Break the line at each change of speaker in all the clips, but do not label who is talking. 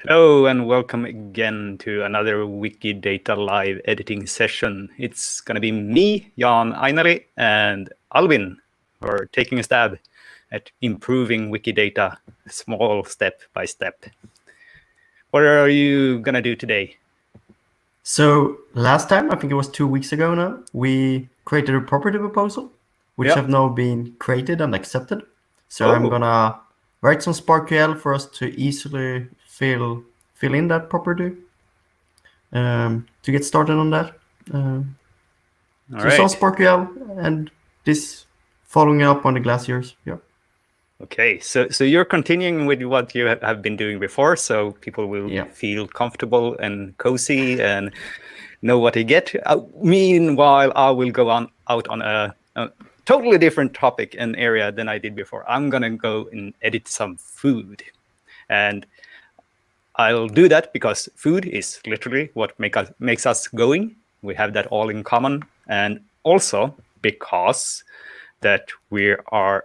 Hello and welcome again to another Wikidata live editing session. It's going to be me, Jan Ainali, and Albin who are taking a stab at improving Wikidata small step by step. What are you going to do today?
So last time, I think it was 2 weeks ago now, we created a property proposal, which have now been created and accepted. So I'm gonna write some SparkQL for us to easily fill in that property to get started on that. So some SparkQL and this following up on the glaciers. Yeah.
Okay, so you're continuing with what you have been doing before, so people will feel comfortable and cozy and know what they get. Meanwhile, I will go out on a totally different topic and area than I did before. I'm gonna go and edit some food, and I'll do that because food is literally what makes us going. We have that all in common, and also because that we are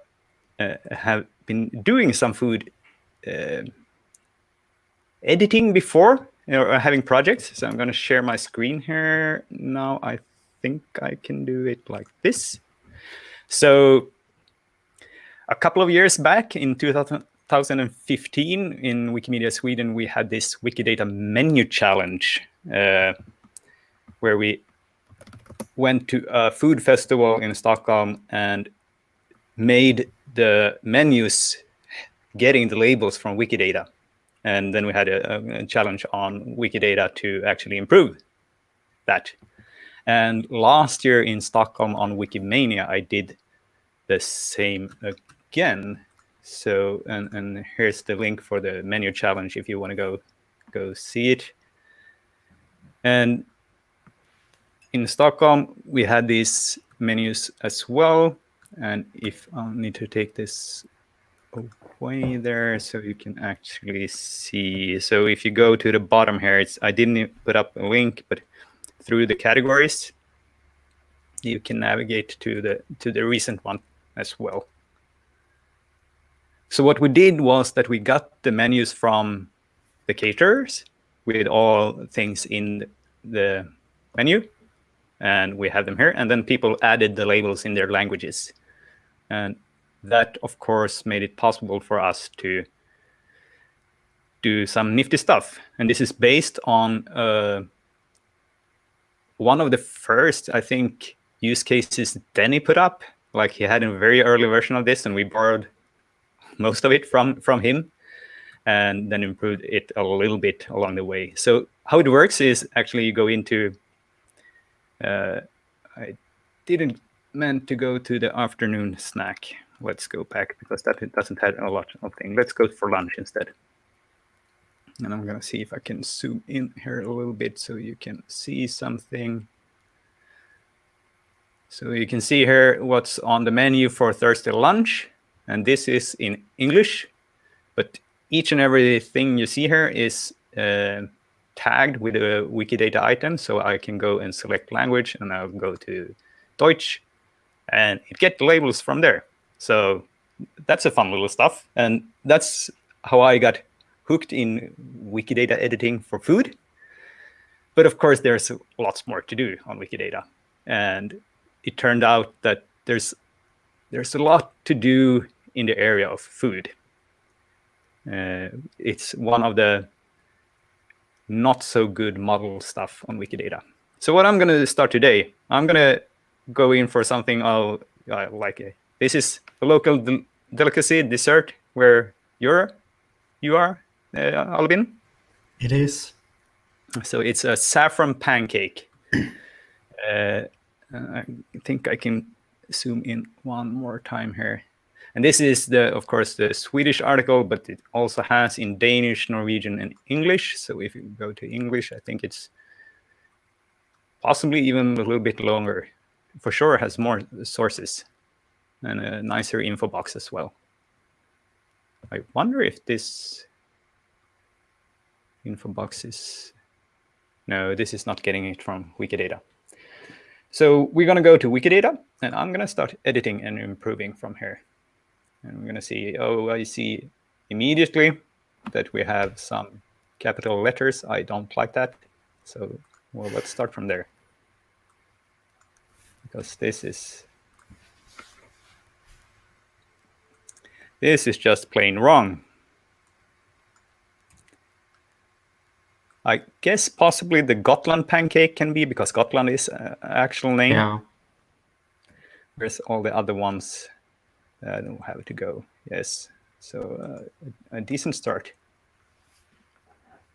have been doing some food editing before, or having projects. So I'm going to share my screen here now. I think I can do it like this. So a couple of years back in 2015 in Wikimedia Sweden, we had this Wikidata menu challenge where we went to a food festival in Stockholm and made the menus getting the labels from Wikidata. And then we had a challenge on Wikidata to actually improve that. And last year in Stockholm on Wikimania, I did the same again. So, and here's the link for the menu challenge if you want to go see it. And in Stockholm, we had these menus as well. And if I need to take this way there so you can actually see. So if you go to the bottom here, I didn't put up a link, but through the categories, you can navigate to the recent one as well. So what we did was that we got the menus from the caterers with all things in the menu, and we have them here. And then people added the labels in their languages. And that, of course, made it possible for us to do some nifty stuff. And this is based on one of the first, I think, use cases Denny put up. Like he had a very early version of this, and we borrowed most of it from him, and then improved it a little bit along the way. So how it works is actually you go into, I didn't meant to go to the afternoon snack. Let's go back because that doesn't have a lot of things. Let's go for lunch instead. And I'm going to see if I can zoom in here a little bit so you can see something. So you can see here what's on the menu for Thursday lunch. And this is in English. But each and every thing you see here is tagged with a Wikidata item. So I can go and select language, and I'll go to Deutsch. And it gets the labels from there. So that's a fun little stuff. And that's how I got hooked in Wikidata editing for food. But of course, there's lots more to do on Wikidata. And it turned out that there's a lot to do in the area of food. It's one of the not so good model stuff on Wikidata. So what I'm going to start today, I'm going to go in for something I'll like. This is a local delicacy dessert where you are, Albin.
It is.
So it's a saffron pancake. I think I can zoom in one more time here. And this is of course, the Swedish article, but it also has in Danish, Norwegian, and English. So if you go to English, I think it's possibly even a little bit longer. For sure, it has more sources and a nicer info box as well. I wonder if this info box is... No, this is not getting it from Wikidata. So we're going to go to Wikidata, and I'm going to start editing and improving from here. And we're going to see, I see immediately that we have some capital letters. I don't like that. So, well, let's start from there. Because this is just plain wrong. I guess possibly the Gotland pancake can be, because Gotland is an actual name.
Yeah.
Whereas all the other ones don't have to go. Yes. So a decent start.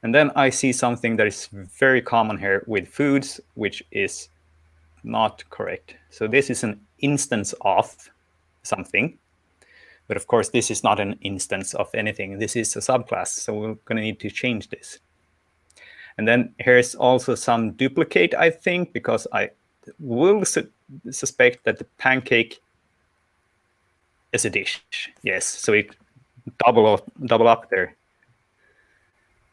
And then I see something that is very common here with foods, which is not correct. So this is an instance of something. But of course, this is not an instance of anything. This is a subclass. So we're going to need to change this. And then here's also some duplicate, I think, because I will suspect that the pancake is a dish. Yes, so it double up there.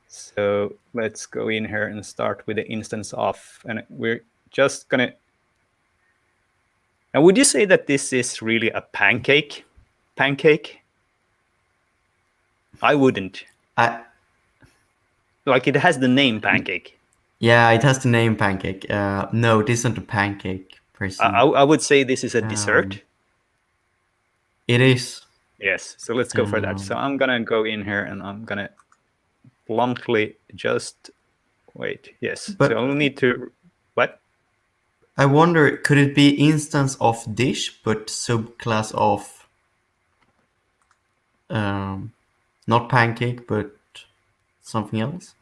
So let's go in here and start with the instance of, and we're just going to. And would you say that this is really a pancake? I wouldn't. Like, it has the name pancake.
Yeah, it has the name pancake. No, it isn't a pancake per se.
I would say this is a dessert.
It is.
Yes, so let's go for that. So I'm going to go in here and I'm going to bluntly just wait. Yes,
but
so I'll need to, what?
I wonder, could it be instance of dish, but subclass of, not pancake, but something else?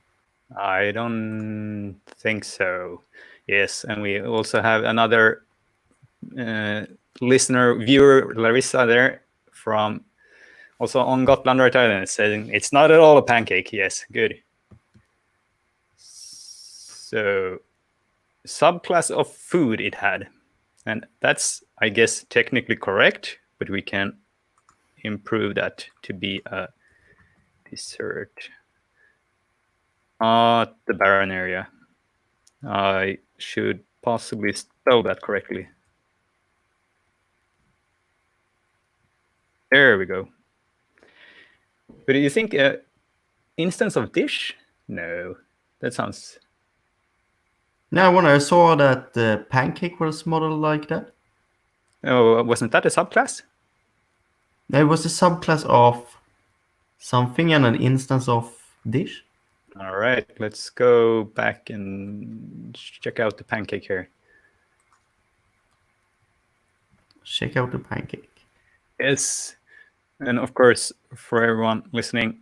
I don't think so. Yes, and we also have another listener, viewer, Larissa there from also on Gotland Right Island, saying it's not at all a pancake. Yes, good. So subclass of food it had, and that's, I guess, technically correct, but we can improve that to be a dessert. The barren area. I should possibly spell that correctly. There we go. But do you think instance of dish? No, that sounds.
No, I wonder. I saw that the pancake was modeled like that.
Oh, wasn't that a subclass?
It was a subclass of something and an instance of dish.
All right, let's go back and check out the pancake here.
Check out the pancake.
Yes, and of course, for everyone listening,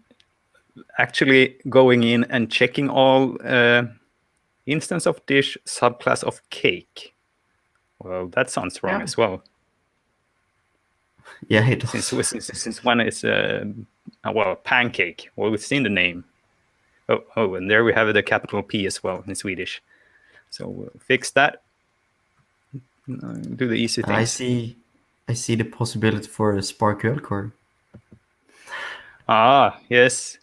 actually going in and checking all instance of dish, subclass of cake. Well, that sounds wrong as well.
Yeah, it does.
Since one is well, pancake. Well, we've seen the name. Oh, and there we have the capital P as well in Swedish. So we'll fix that. Do the easy things.
I see the possibility for a SparkQL core.
Yes.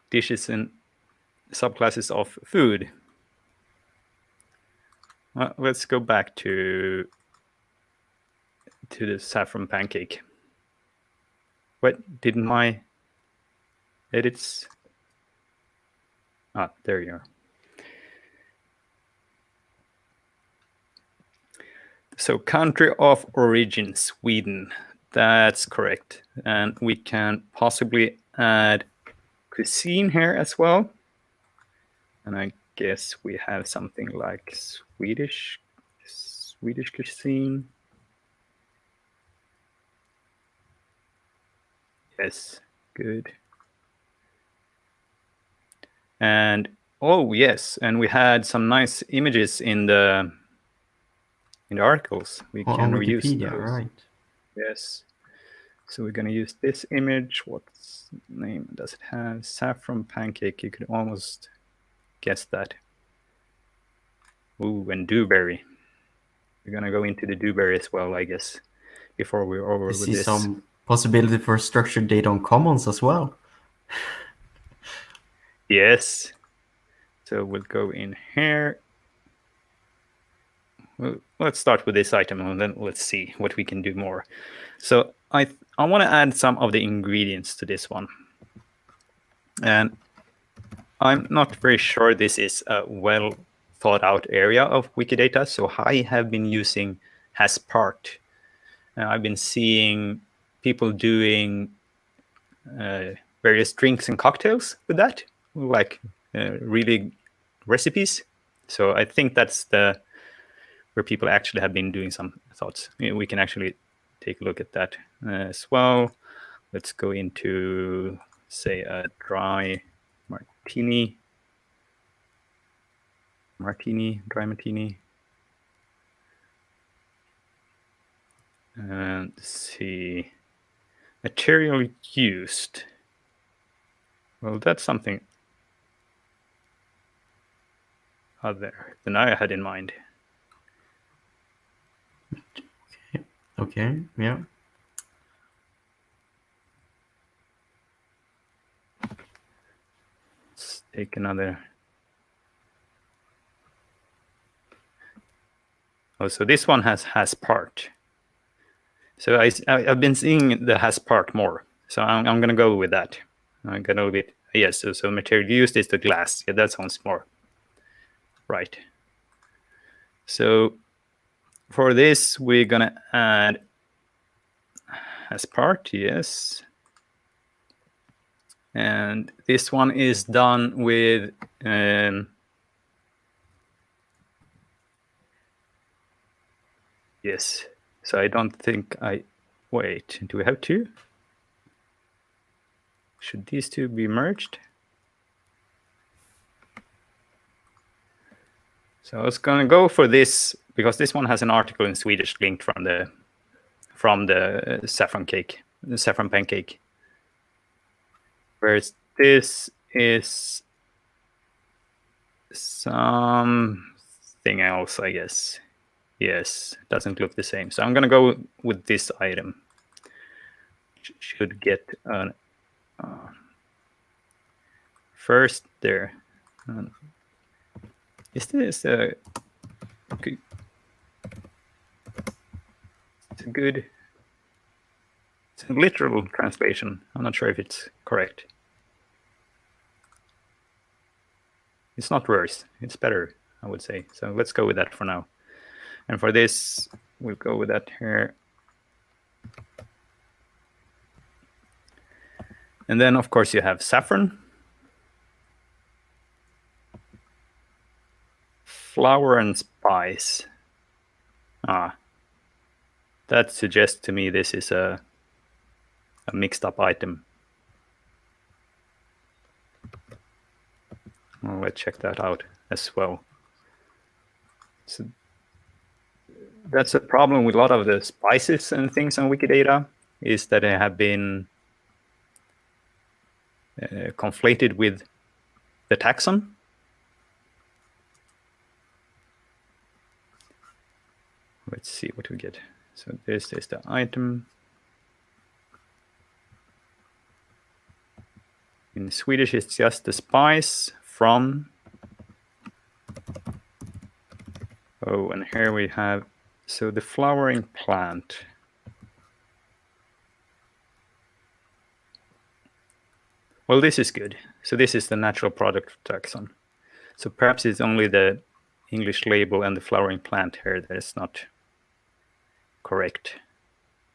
Dishes and subclasses of food. Well, let's go back to the saffron pancake. What did my edits? There you are. So country of origin, Sweden. That's correct. And we can possibly add cuisine here as well. And I guess we have something like Swedish cuisine. Yes, good. And oh yes, and we had some nice images in the articles. We can reuse
Wikipedia,
those.
right?
Yes. So we're going to use this image. What name does it have? Saffron pancake. You could almost guess that. Ooh, and dewberry. We're going to go into the dewberry as well, I guess, before we're over with this.
Some possibility for structured data on commons as well.
Yes. So we'll go in here. Well, let's start with this item and then let's see what we can do more. So I want to add some of the ingredients to this one. And I'm not very sure this is a well thought out area of Wikidata, so I have been using haspart. I've been seeing people doing various drinks and cocktails with that, like really recipes. So I think that's where people actually have been doing some thoughts. We can actually take a look at that as well. Let's go into, say, a dry martini. Dry martini. And see, material used. Well, that's something other than I had in mind.
Okay, yeah.
Let's take another. Oh, so this one has part. So I've been seeing the has part more. So I'm going to go with that. I'm going to bit. Yes, so material used is the glass. Yeah, that sounds more right. So for this, we're going to add has part, yes. And this one is done with yes. So I don't think wait, do we have two? Should these two be merged? So I was going to go for this because this one has an article in Swedish linked from the saffron cake, the saffron pancake. Whereas this is something else, I guess. Yes, doesn't look the same. So I'm going to go with this item. Should get an first there. Is this a good? It's a literal translation. I'm not sure if it's correct. It's not worse. It's better, I would say. So let's go with that for now. And for this, we'll go with that here. And then, of course, you have saffron, flour, and spice. That suggests to me this is a mixed up item. Well, let's check that out as well. So that's a problem with a lot of the spices and things on Wikidata, is that they have been conflated with the taxon. Let's see what we get. So this is the item. In Swedish, it's just the spice from. Oh, and here we have, so the flowering plant. Well, this is good. So this is the natural product taxon. So perhaps it's only the English label and the flowering plant here that is not correct,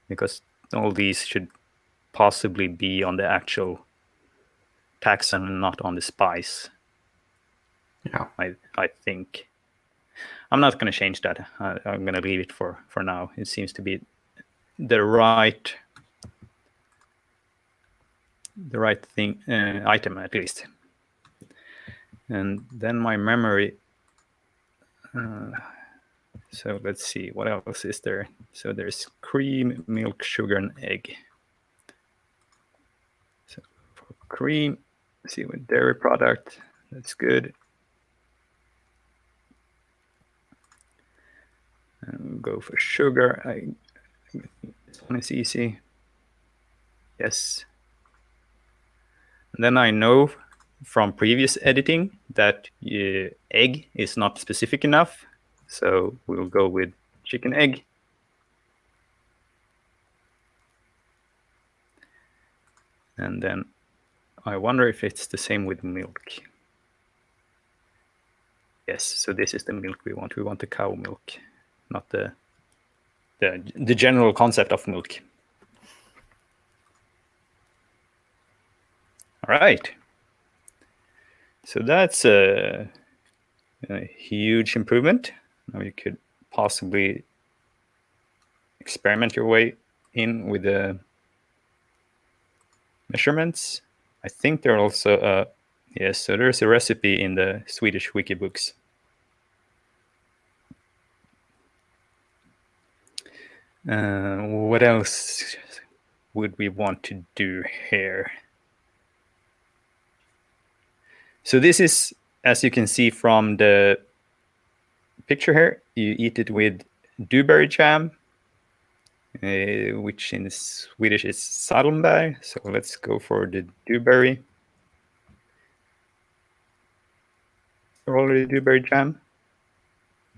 because all these should possibly be on the actual taxon and not on the spice.
Yeah,
I think. I'm not going to change that. I'm going to leave it for now. It seems to be the right thing, item at least. And then my memory. So let's see, what else is there? So there's cream, milk, sugar, and egg. So for cream, see, with dairy product, that's good. And go for sugar. This one is easy. Yes. And then I know from previous editing that egg is not specific enough. So we'll go with chicken egg. And then I wonder if it's the same with milk. Yes, so this is the milk we want. We want the cow milk, not the general concept of milk. All right. So that's a huge improvement. Now you could possibly experiment your way in with the measurements. I think there are also yes, so there's a recipe in the Swedish wiki books. What else would we want to do here? So this is, as you can see from the picture here, you eat it with dewberry jam, which in Swedish is sadelnbär. So let's go for the dewberry. Already dewberry jam?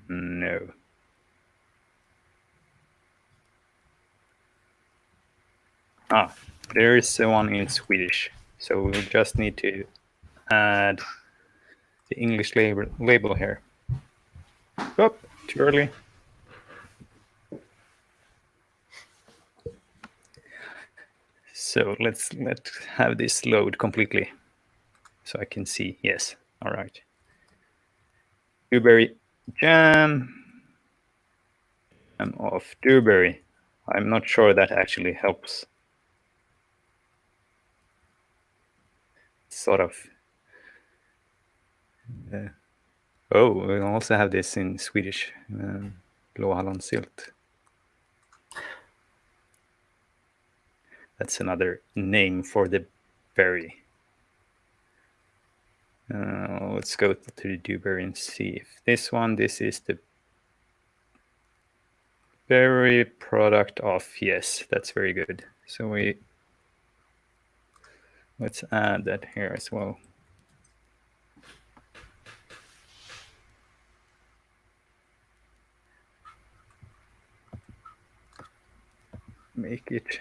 No. There is one in Swedish. So we'll just need to add the English label here. Oh, too early. So let's have this load completely so I can see. Yes, all right. Dewberry jam of dewberry. I'm not sure that actually helps. Sort of. Oh, we also have this in Swedish. Blåhallonsylt. That's another name for the berry. Let's go to the dewberry and see if this is the berry product of, yes, that's very good. So let's add that here as well. Make it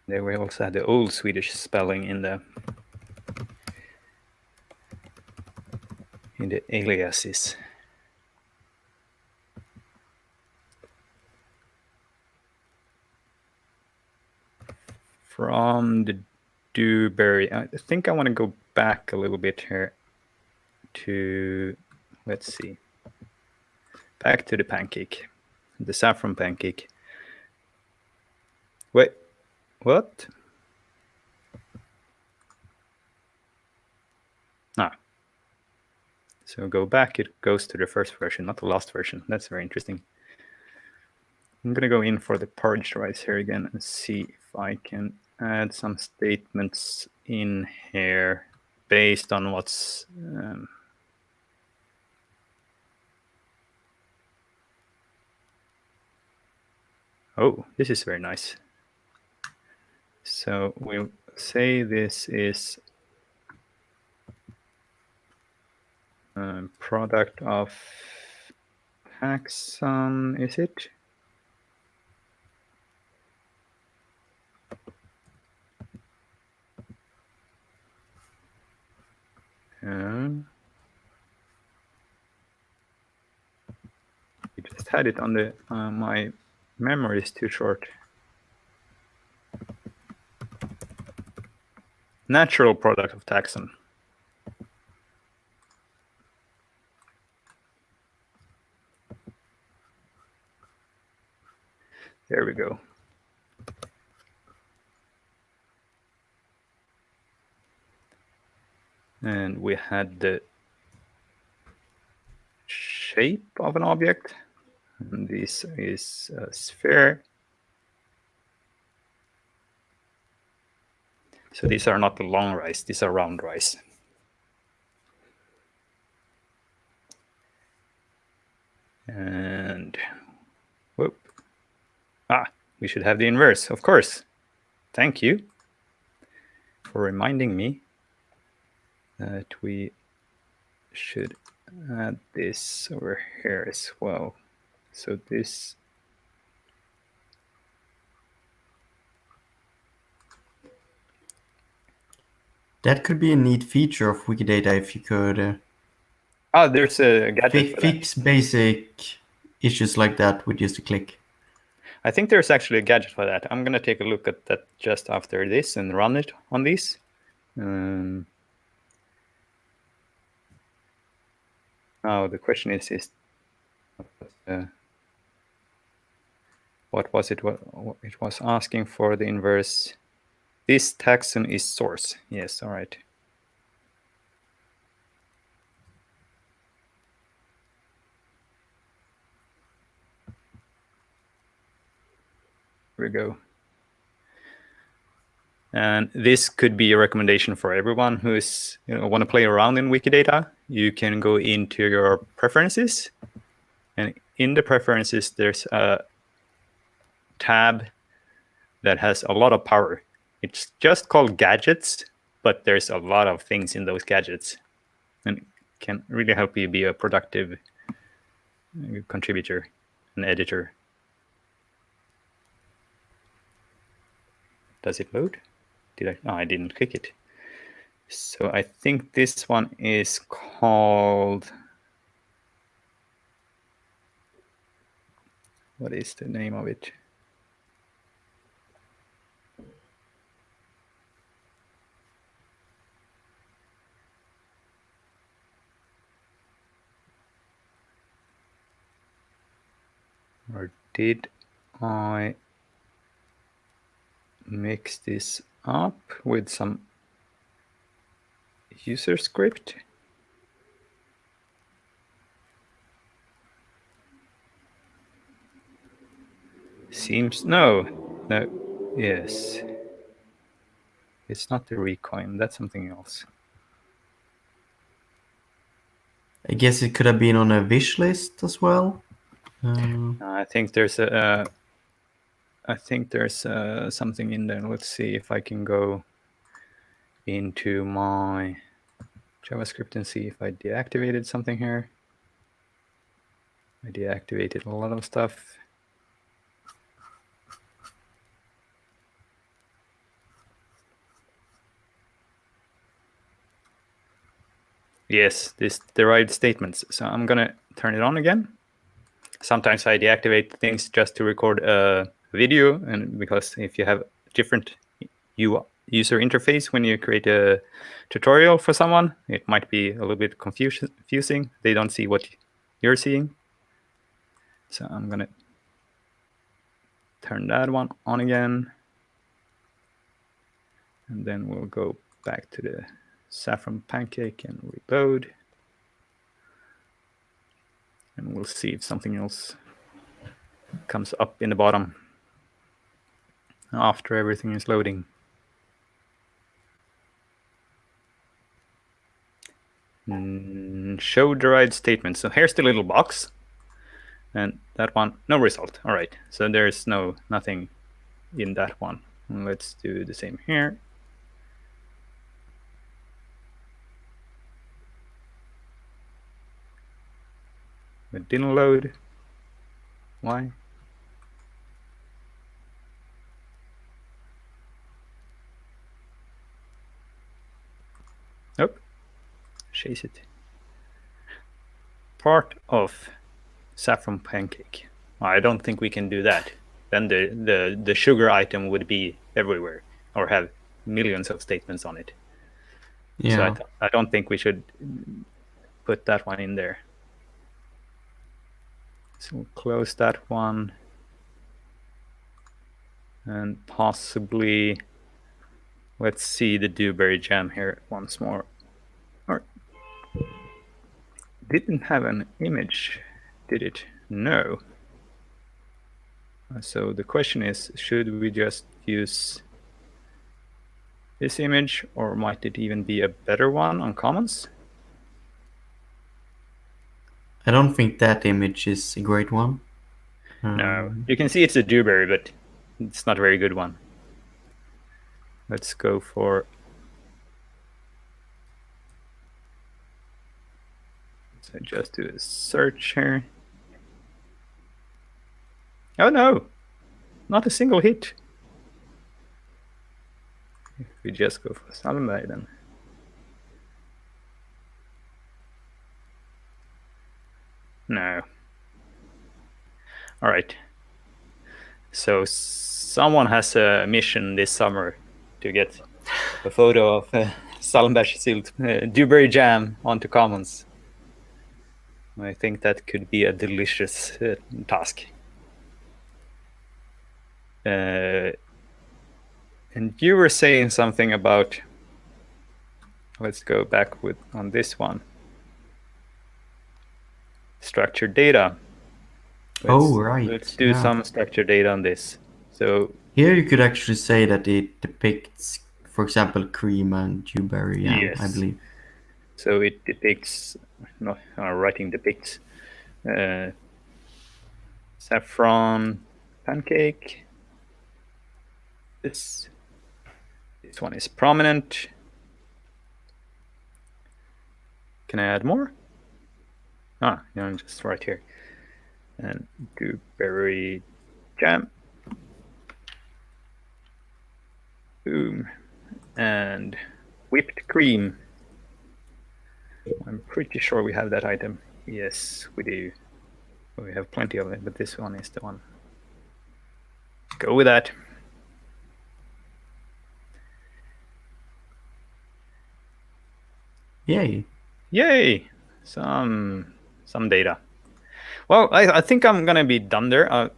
there. We also had the old Swedish spelling in the aliases. From the dewberry, I think I want to go back a little bit here to, let's see, back to the pancake, the saffron pancake. Wait, what? So go back, it goes to the first version, not the last version. That's very interesting. I'm going to go in for the porridge rice here again and see if I can add some statements in here based on what's oh, this is very nice. So we'll say this is product of taxon, is it? We just had it on the my memory is too short. Natural product of taxon. There we go. And we had the shape of an object. And this is a sphere. So these are not the long rice, these are round rice. And whoop. We should have the inverse, of course. Thank you for reminding me that we should add this over here as well. So this
That could be a neat feature of Wikidata if you could
Oh, there's a gadget for that.
fix basic issues like that with just a click.
I think there's actually a gadget for that. I'm going to take a look at that just after this and run it on these. Now the question is what was it? What it was asking for the inverse. This taxon is source. Yes, all right. Here we go. And this could be a recommendation for everyone who is want to play around in Wikidata. You can go into your preferences, and in the preferences, there's a tab that has a lot of power. It's just called gadgets, but there's a lot of things in those gadgets, and it can really help you be a productive contributor and editor. Does it load? Did I? No, I didn't click it. So I think this one is called, what is the name of it? Or did I mix this up with some user script? Seems no, yes. It's not the recoin, that's something else.
I guess it could have been on a wish list as well.
I think there's something in there. Let's see if I can go into my JavaScript and see if I deactivated something here. I deactivated a lot of stuff. Yes, this derived statements. So I'm going to turn it on again. Sometimes I deactivate things just to record a video, and because if you have different user interface when you create a tutorial for someone, it might be a little bit confusing. They don't see what you're seeing. So I'm going to turn that one on again. And then we'll go back to the Saffron Pancake and reload. And we'll see if something else comes up in the bottom after everything is loading. Show derived statements. So here's the little box. And that one, no result. All right, so there's nothing in that one. And let's do the same here. It didn't load. Why? Nope. Chase it. Part of Saffron Pancake. I don't think we can do that. Then the sugar item would be everywhere or have millions of statements on it. Yeah. So I don't think we should put that one in there. So we'll close that one. And possibly, let's see the Dewberry Jam here once more. Or didn't have an image, did it? No. So the question is, should we just use this image, or might it even be a better one on Commons?
I don't think that image is a great one.
No, you can see it's a Dewberry, but it's not a very good one. Let's go for... So just do a search here. Oh no, not a single hit. If we just go for Salmberg then. No. All right. So someone has a mission this summer to get a photo of Salmbärssylt, dewberry jam onto Commons. I think that could be a delicious task. And you were saying something about. Let's go back on this one. Structured data.
Right.
Let's do some structured data on this. So
here you could actually say that it depicts, for example, cream and dewberry jam,
yes.
I believe.
So it depicts, no, writing depicts saffron pancake. This one is prominent. Can I add more? Just right here. And gooseberry jam. Boom. And whipped cream. I'm pretty sure we have that item. Yes, we do. We have plenty of it, but this one is the one. Go with that.
Yay.
Yay! Some data. Well, I think I'm gonna be done there.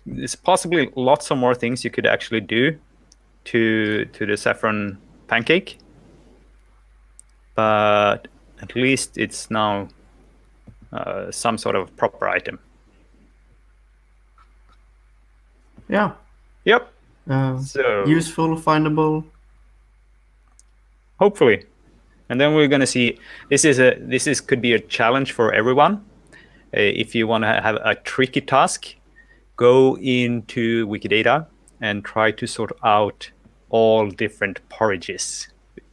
There's possibly lots of more things you could actually do to the saffron pancake, but at least it's now some sort of proper item.
Yeah.
Yep.
So useful, findable.
Hopefully. And then we're going to see, this could be a challenge for everyone. If you want to have a tricky task, go into Wikidata and try to sort out all different porridges.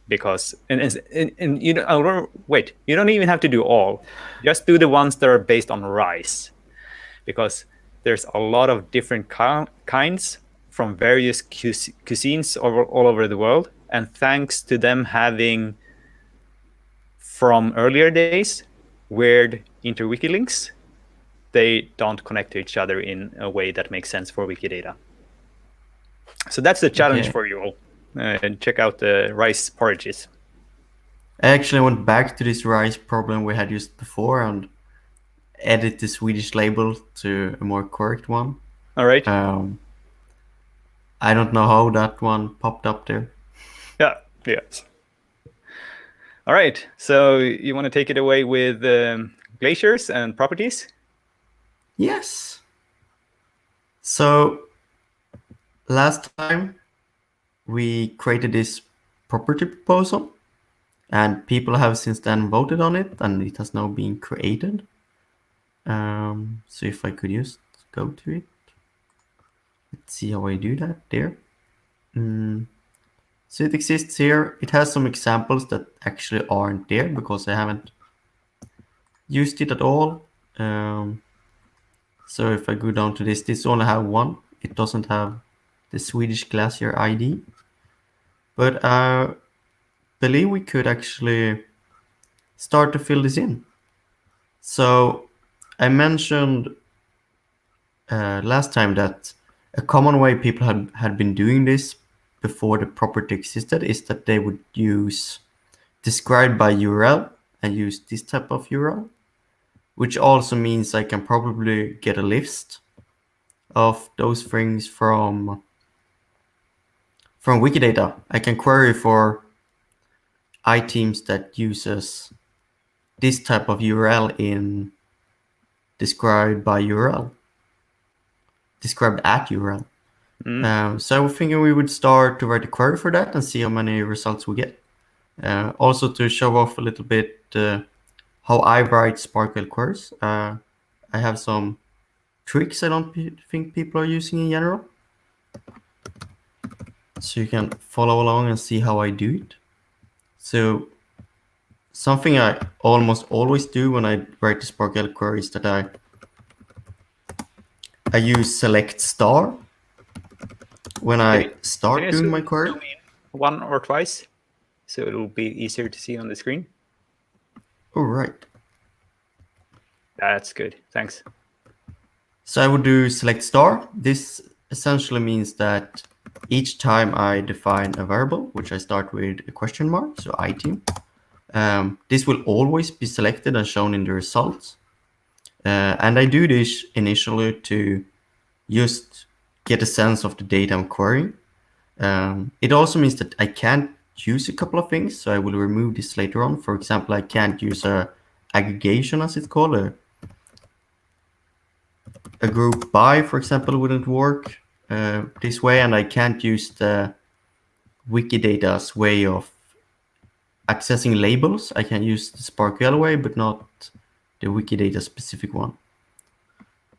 Because, and you know, wait, you don't even have to do all. Just do the ones that are based on rice. Because there's a lot of different kinds from various cuisines all over the world. And thanks to them having, from earlier days, weird inter-wiki links, they don't connect to each other in a way that makes sense for Wikidata. So that's the challenge for you all. And check out the rice porridges.
I actually went back to this rice problem we had used before and edit the Swedish label to a more correct one.
All right.
I don't know how that one popped up there.
Yeah. Yes. All right. So you want to take it away with glaciers and properties?
Yes. So last time we created this property proposal and people have since then voted on it and it has now been created. So if I could just go to it. Let's see how I do that there. So it exists here. It has some examples that actually aren't there because I haven't used it at all. So if I go down to this only have one. It doesn't have the Swedish glacier ID. But I believe we could actually start to fill this in. So I mentioned last time that a common way people had been doing this before the property existed is that they would use described by URL and use this type of URL, which also means I can probably get a list of those things from Wikidata. I can query for items that uses this type of URL in described by URL, described at URL. So I was thinking we would start to write a query for that and see how many results we get. Also to show off a little bit how I write SparkQL queries. I have some tricks I don't think people are using in general. So you can follow along and see how I do it. So something I almost always do when I write the SparkQL query is that I use select star when I start doing my query.
One or twice, so it'll be easier to see on the screen.
All right.
That's good. Thanks.
So I would do select star. This essentially means that each time I define a variable, which I start with a question mark, so item, this will always be selected and shown in the results. And I do this initially to just get a sense of the data I'm querying. It also means that I can't use a couple of things, so I will remove this later on. For example, I can't use a aggregation, as it's called. A group by, for example, wouldn't work this way, and I can't use the Wikidata's way of accessing labels. I can use the SparkQL way, but not the Wikidata specific one.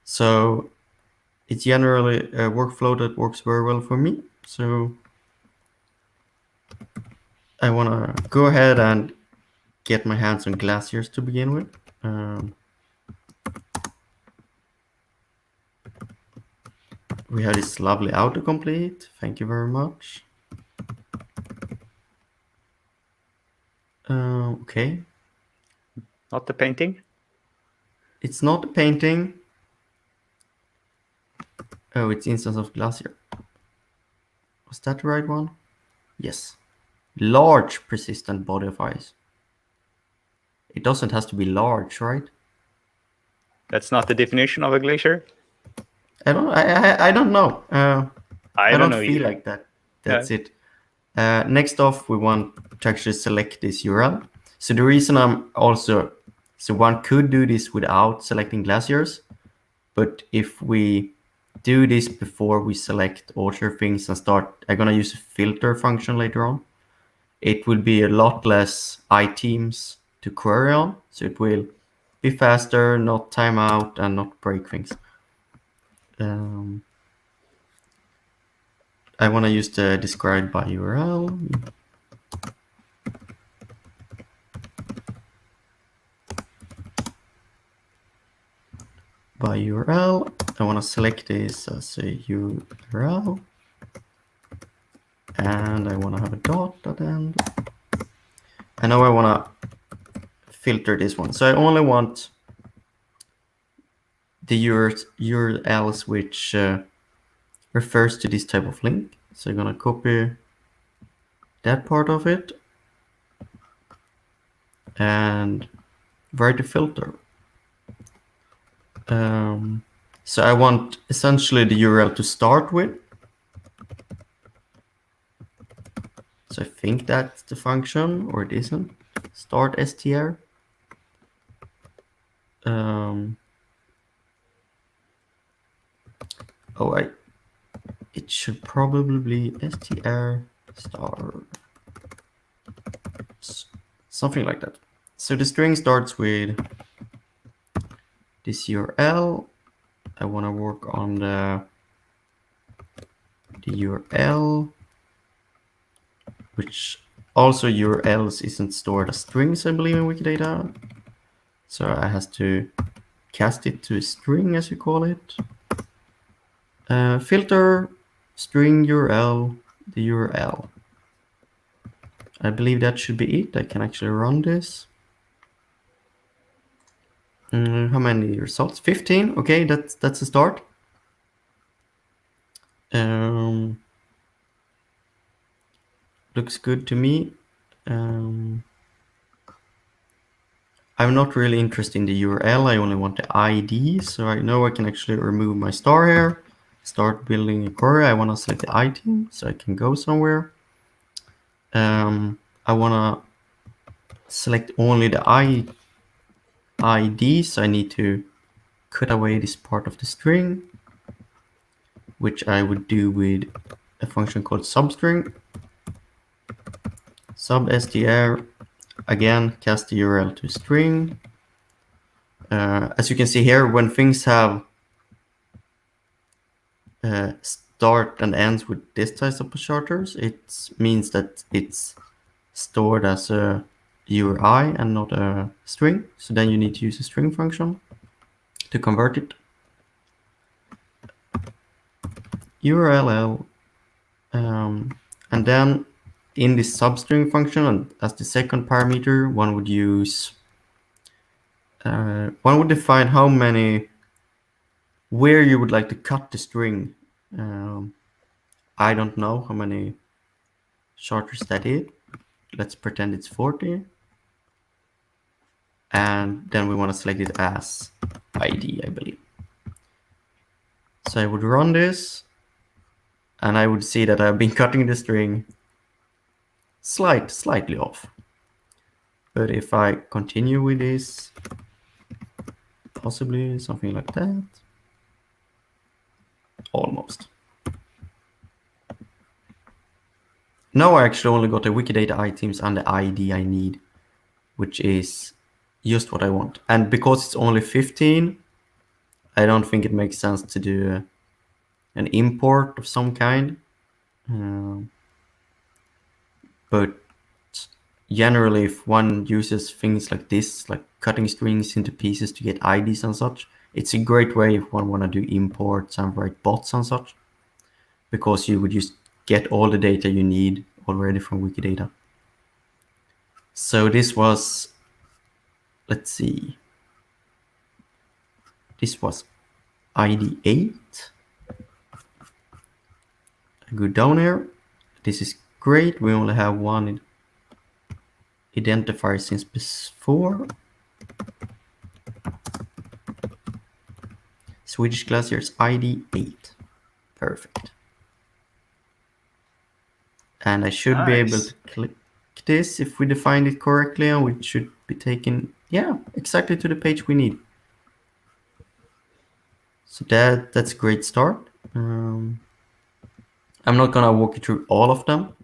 So it's generally a workflow that works very well for me. So I want to go ahead and get my hands on glaciers to begin with. We have this lovely autocomplete. Thank you very much. Okay.
Not the painting.
It's not a painting. Oh, it's instance of glacier. Was that the right one? Yes. Large persistent body of ice. It doesn't have to be large, right?
That's not the definition of a glacier.
I don't know.
I
don't
don't know
feel
either.
like that. That's it. Next off, we want to actually select this URL. So the reason so one could do this without selecting glaciers, but if we do this before we select Author things and start, I'm gonna use a filter function later on. It will be a lot less items to query on, so it will be faster, not time out, and not break things. I want to use the described by URL. By URL, I want to select this as a URL. And I want to have a dot at the end. And now I want to filter this one. So I only want the URLs which refers to this type of link. So I'm going to copy that part of it and write a filter. So I want essentially the URL to start with. So I think that's the function, or it isn't. Start str. It should probably be str star. Something like that. So the string starts with this URL. I want to work on the URL, which also URLs isn't stored as strings, I believe, in Wikidata. So I have to cast it to a string, as you call it. Filter string URL, the URL. I believe that should be it. I can actually run this. How many results? 15. Okay, that's a start. Looks good to me. I'm not really interested in the URL. I only want the ID. So I know I can actually remove my star here. Start building a query. I want to select the item so I can go somewhere. I want to select only the ID. So I need to cut away this part of the string, which I would do with a function called substring. Substr, again, cast the URL to string. As you can see here, when things have start and ends with this type of characters, it means that it's stored as a URI and not a string. So then you need to use a string function to convert it. URL, and then in this substring function, and as the second parameter, one would use one would define how many, where you would like to cut the string. Um, I don't know how many characters that is. Let's pretend it's 40. And then we want to select it as ID, I believe. So I would run this, and I would see that I've been cutting the string slightly off. But if I continue with this, possibly something like that. Almost. Now I actually only got the Wikidata items and the ID I need, which is just what I want. And because it's only 15, I don't think it makes sense to do an import of some kind. But generally, if one uses things like this, like cutting strings into pieces to get IDs and such, it's a great way if one want to do imports and write bots and such, because you would just get all the data you need already from Wikidata. So this was, let's see, this was ID 8. I go down here. This is great. We only have one identifier since before. Swedish glaciers ID 8. Perfect. And I should be able to click this if we defined it correctly, and we should be taken, yeah, exactly to the page we need. So that's a great start. I'm not gonna walk you through all of them,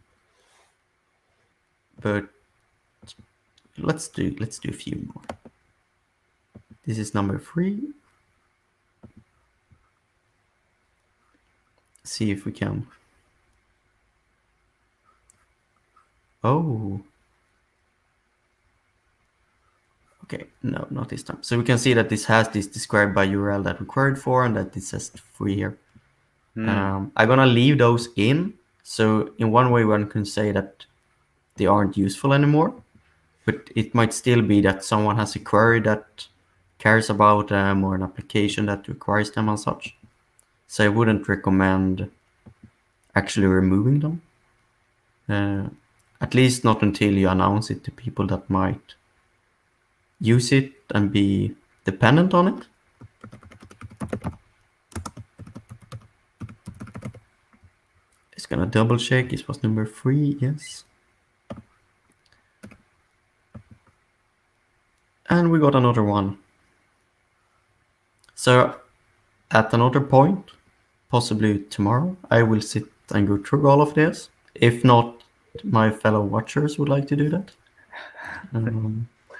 but let's do a few more. This is number 3. See if we can. Oh. Okay, no, not this time. So we can see that this has this described by URL that we queried for, and that it says free here. I'm gonna leave those in. So in one way, one can say that they aren't useful anymore, but it might still be that someone has a query that cares about them or an application that requires them and such. So I wouldn't recommend actually removing them. At least not until you announce it to people that might use it and be dependent on it. It's gonna double check. This was number 3, yes. And we got another one. So at another point, possibly tomorrow, I will sit and go through all of this. If not, my fellow watchers would like to do that.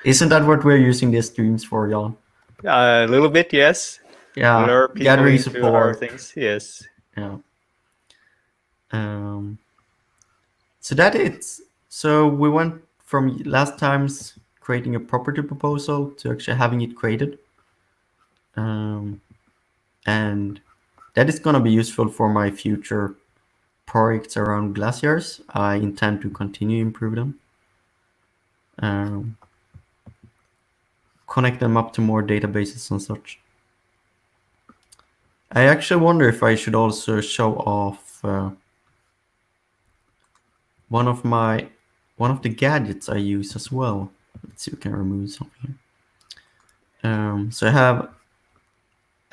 Isn't that what we're using these streams for, Jan?
A little bit, yes.
Yeah,
Lure people
gathering
into our
support.
things, yes.
Yeah. So that it. So we went from last time's creating a property proposal to actually having it created. And that is going to be useful for my future projects around glaciers. I intend to continue improve them. Connect them up to more databases and such. I actually wonder if I should also show off one of the gadgets I use as well. Let's see if we can remove something. So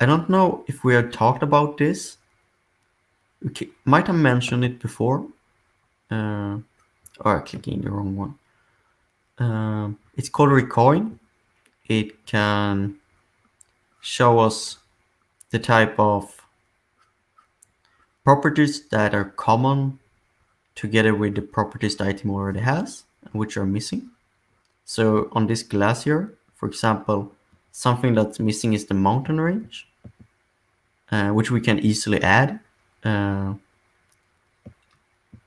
I don't know if we had talked about this. We might have mentioned it before. Or clicking the wrong one. It's called Recoin. It can show us the type of properties that are common together with the properties the item already has, which are missing. So on this glacier, for example, something that's missing is the mountain range, which we can easily add.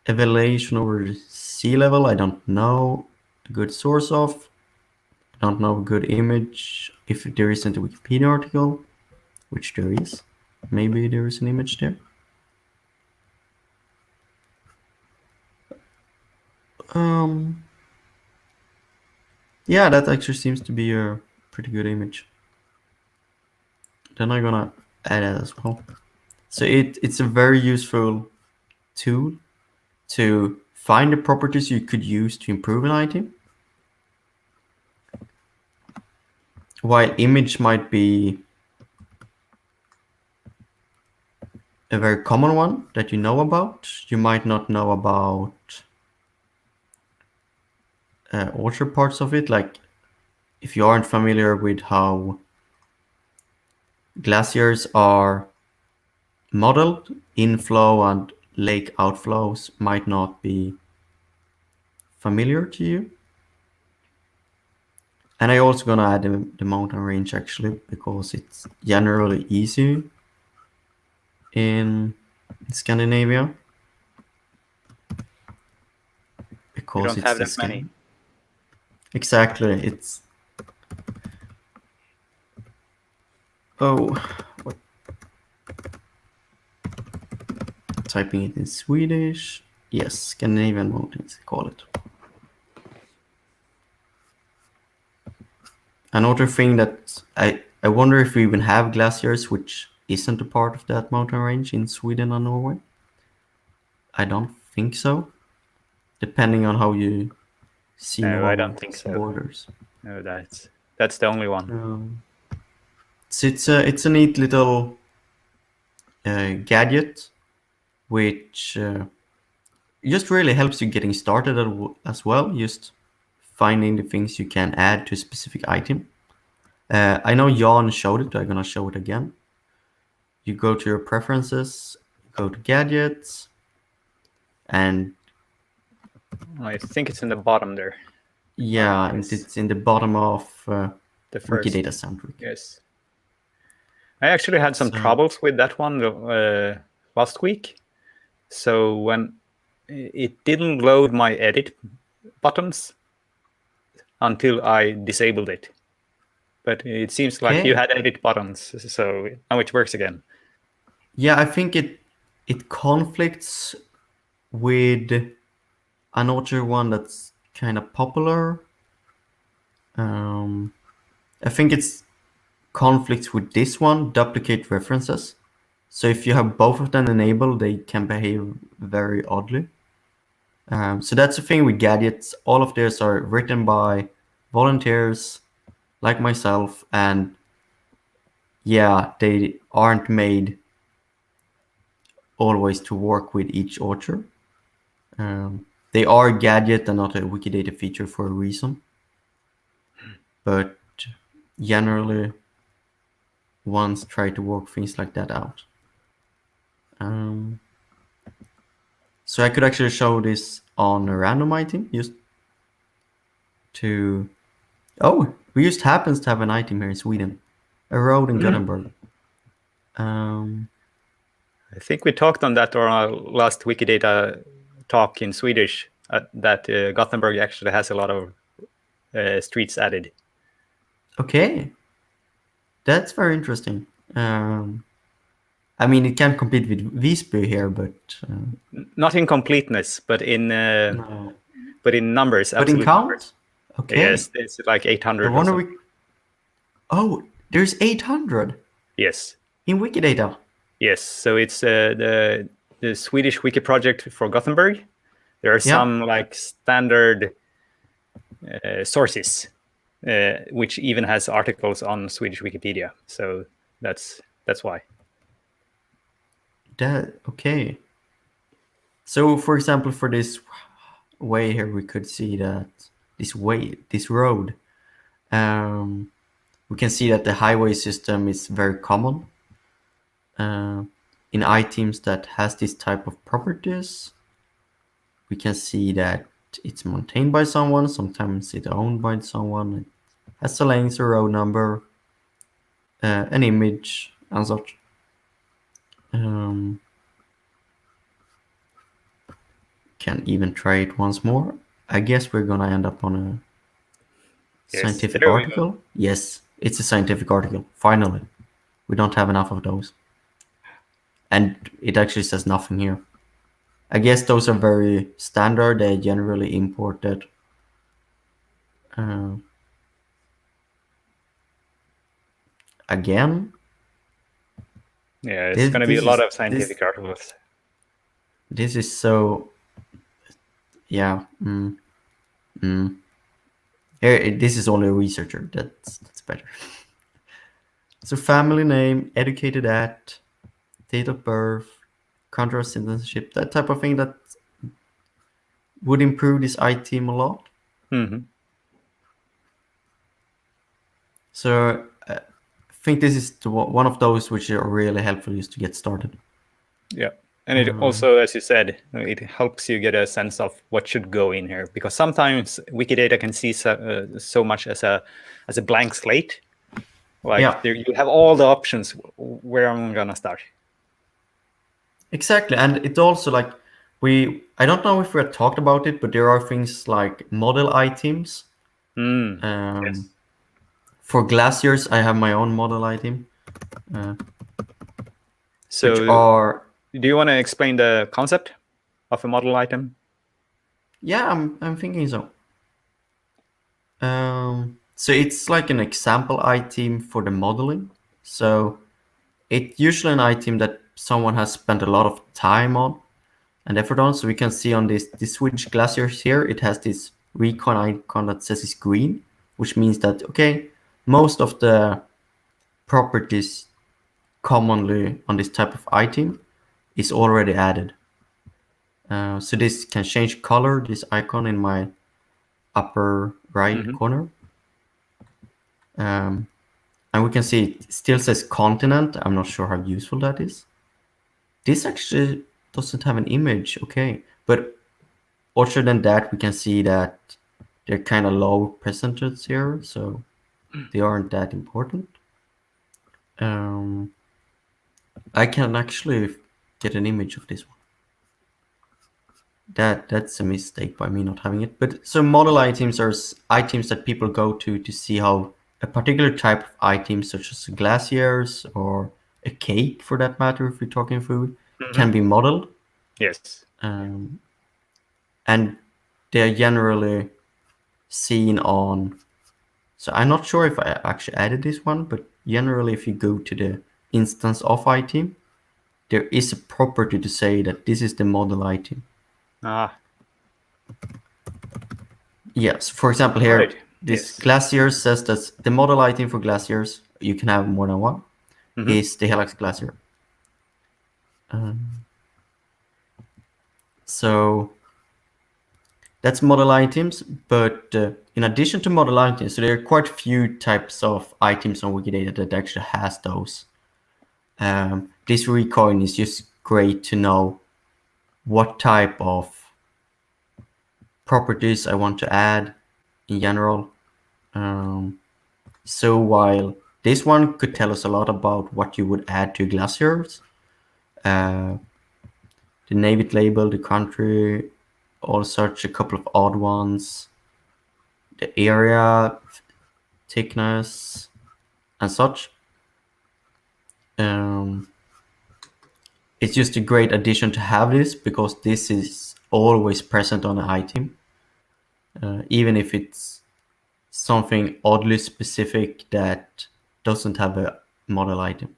Elevation over sea level, I don't know a good source of. I don't know a good image if there isn't a Wikipedia article, which there is. Maybe there is an image there. Yeah, that actually seems to be a pretty good image. Then I'm gonna add it as well. So it's a very useful tool to find the properties you could use to improve an item. While image might be a very common one that you know about, you might not know about other parts of it. Like if you aren't familiar with how glaciers are modeled, inflow and lake outflows might not be familiar to you. And I also gonna add the mountain range actually because it's generally easy in Scandinavia
We
because
don't
it's
have
the
that many.
Exactly. It's oh, what? Typing it in Swedish. Yes, Scandinavian mountains call it. Another thing that I wonder if we even have glaciers which isn't a part of that mountain range in Sweden or Norway. I don't think so. Depending on how you see
No, I
Norway
don't think so.
borders.
No, that's the only one.
So it's a neat little gadget which just really helps you getting started as well. Just finding the things you can add to a specific item. I know Jan showed it. I'm gonna show it again. You go to your preferences, go to gadgets, and
I think it's in the bottom there.
yeah, and
Yes.
it's in the bottom of
The first.
Wikidata Centric.
Yes. I actually had some
So
troubles with that one last week. So when it didn't load my edit buttons until I disabled it. But it seems like you had edit buttons, so now it works again.
Yeah, I think it conflicts with another one that's kind of popular. I think it's conflicts with this one, duplicate references. So if you have both of them enabled, they can behave very oddly. So that's the thing with gadgets. All of theirs are written by volunteers like myself, and yeah, they aren't made always to work with each author. They are a gadget and not a Wikidata feature for a reason. But generally, ones try to work things like that out. So I could actually show this on a random item just to... Oh, we just happens to have an item here in Sweden. A road in Gothenburg.
I think we talked on that on our last Wikidata talk in Swedish, that Gothenburg actually has a lot of streets added.
Okay. That's very interesting. I mean, it can compete with Visby here, but...
Not in completeness, but in
no.
but in numbers,
But in
absolute
count?
numbers.
Okay.
Yes, it's like 800
I
or
wonder
something.
Oh, there's 800
Yes.
in Wikidata.
Yes, so it's the Swedish wiki project for Gothenburg. There are some like standard sources, which even has articles on Swedish Wikipedia. So that's why.
Okay. So, for example, for this way here, we could see that this road, we can see that the highway system is very common in items that has this type of properties. We can see that it's maintained by someone, sometimes it's owned by someone, it has a length, a road number, an image, and such. Can even try it once more. I guess we're gonna end up on a scientific article. Yes, it's a scientific article. Finally, we don't have enough of those, and it actually says nothing here. I guess those are very standard. They're generally imported. again.
Yeah, it's going to be a lot of scientific articles.
This is so, yeah. Here, this is only a researcher. That's better. So family name, educated at, date of birth, country of citizenship, that type of thing that would improve this iTeam a lot.
Mm-hmm.
So I think this is one of those which are really helpful just to get started.
Yeah. And it also, as you said, it helps you get a sense of what should go in here, because sometimes Wikidata can see so much as a blank slate. Like there, you have all the options. Where am I gonna start?
Exactly, and it also like I don't know if we had talked about it, but there are things like model items.
Yes.
For glaciers, I have my own model item.
So,
which are.
Do you want to explain the concept of a model item?
Yeah, I'm thinking so. So it's like an example item for the modeling. So it's usually an item that someone has spent a lot of time on and effort on. So we can see on this Swedish glaciers here, it has this recon icon that says it's green, which means that, okay, most of the properties commonly on this type of item is already added. So this can change color, this icon in my upper right corner. And we can see it still says continent. I'm not sure how useful that is. This actually doesn't have an image. Okay. But other than that, we can see that they're kind of low percentages here. So they aren't that important. I can actually get an image of this one. That's a mistake by me not having it. But so model items are items that people go to see how a particular type of item, such as glaciers or a cake for that matter, if we're talking food, can be modeled.
Yes.
And they're generally seen on. So I'm not sure if I actually added this one, but generally if you go to the instance of item, there is a property to say that this is the model item. Yes, for example here, this glacier says that the model item for glaciers, you can have more than one, is the Helix glacier. So that's model icons, but in addition to model items, so there are quite a few types of items on Wikidata that actually has those. This recoin is just great to know what type of properties I want to add in general. So while this one could tell us a lot about what you would add to glaciers, the navy label, the country, all such a couple of odd ones, the area, thickness, and such. It's just a great addition to have this because this is always present on an item, even if it's something oddly specific that doesn't have a model item.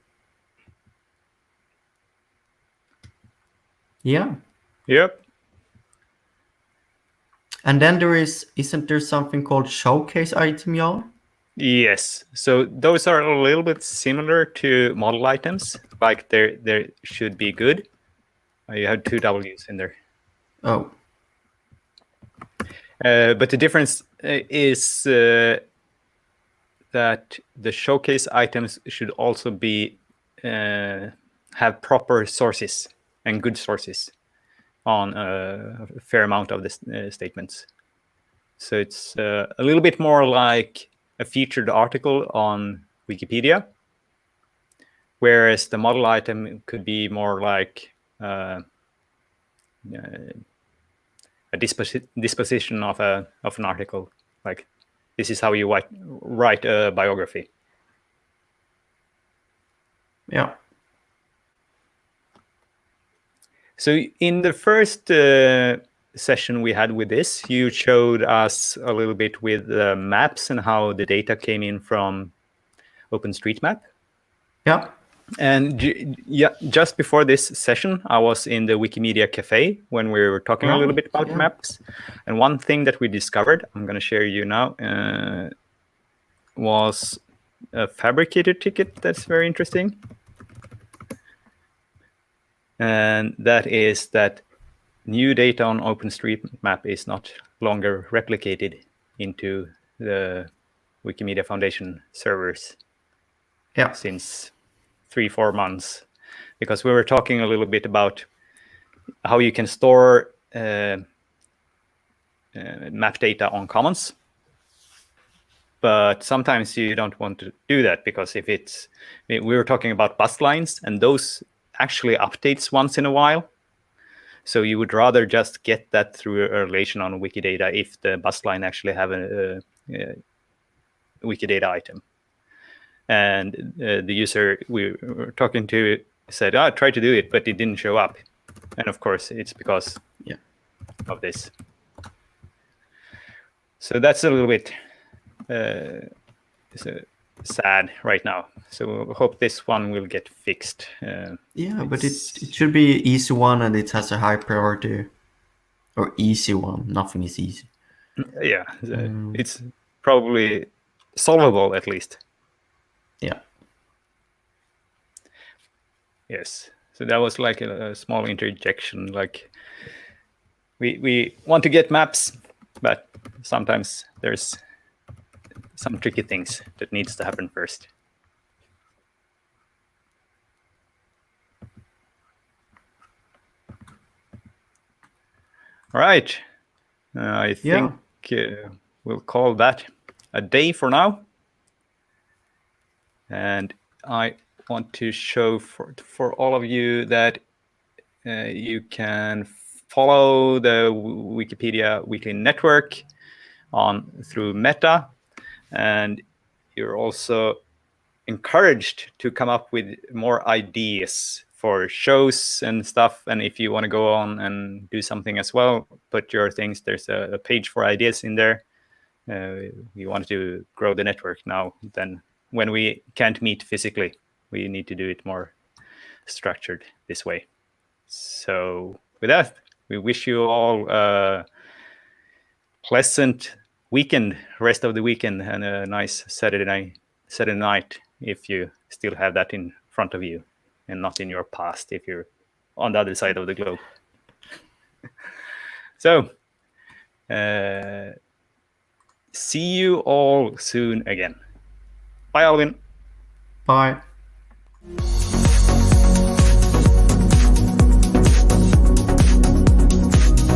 Yeah.
Yep.
And then isn't there something called showcase item, y'all?
Yes. So those are a little bit similar to model items. Like they should be good. You have two W's in there.
Oh.
But the difference is that the showcase items should also be have proper sources and good sources on a fair amount of the statements. So it's a little bit more like a featured article on Wikipedia, whereas the model item could be more like a disposition of an article. Like this is how you write a biography.
Yeah.
So in the first session we had with this, you showed us a little bit with maps and how the data came in from OpenStreetMap.
Yeah.
And yeah, just before this session, I was in the Wikimedia Cafe when we were talking a little bit about maps. And one thing that we discovered, I'm going to share you now, was a fabricator ticket that's very interesting. And that is that new data on OpenStreetMap is not longer replicated into the Wikimedia Foundation servers since 3-4 months, because we were talking a little bit about how you can store map data on Commons, but sometimes you don't want to do that, because if it's, we were talking about bus lines, and those actually updates once in a while. So you would rather just get that through a relation on Wikidata if the bus line actually have a Wikidata item. And the user we were talking to said, I tried to do it, but it didn't show up. And of course, it's because of this. So that's a little bit sad right now. So I hope this one will get fixed.
But it should be an easy one, and it has a high priority. Or easy one. Nothing is easy.
Yeah, it's probably solvable at least.
Yeah.
Yes. So that was like a small interjection. Like we want to get maps, but sometimes there's some tricky things that needs to happen first. All right. I think we'll call that a day for now. And I want to show for all of you that you can follow the Wikipedia Weekly Network through Meta, and you're also encouraged to come up with more ideas for shows and stuff. And if you want to go on and do something as well, put your things. There's a page for ideas in there. We want to grow the network now. Then when we can't meet physically, we need to do it more structured this way. So with that, we wish you all a pleasant weekend, rest of the weekend, and a nice Saturday night if you still have that in front of you and not in your past if you're on the other side of the globe. So see you all soon again. Bye, Alvin.
Bye.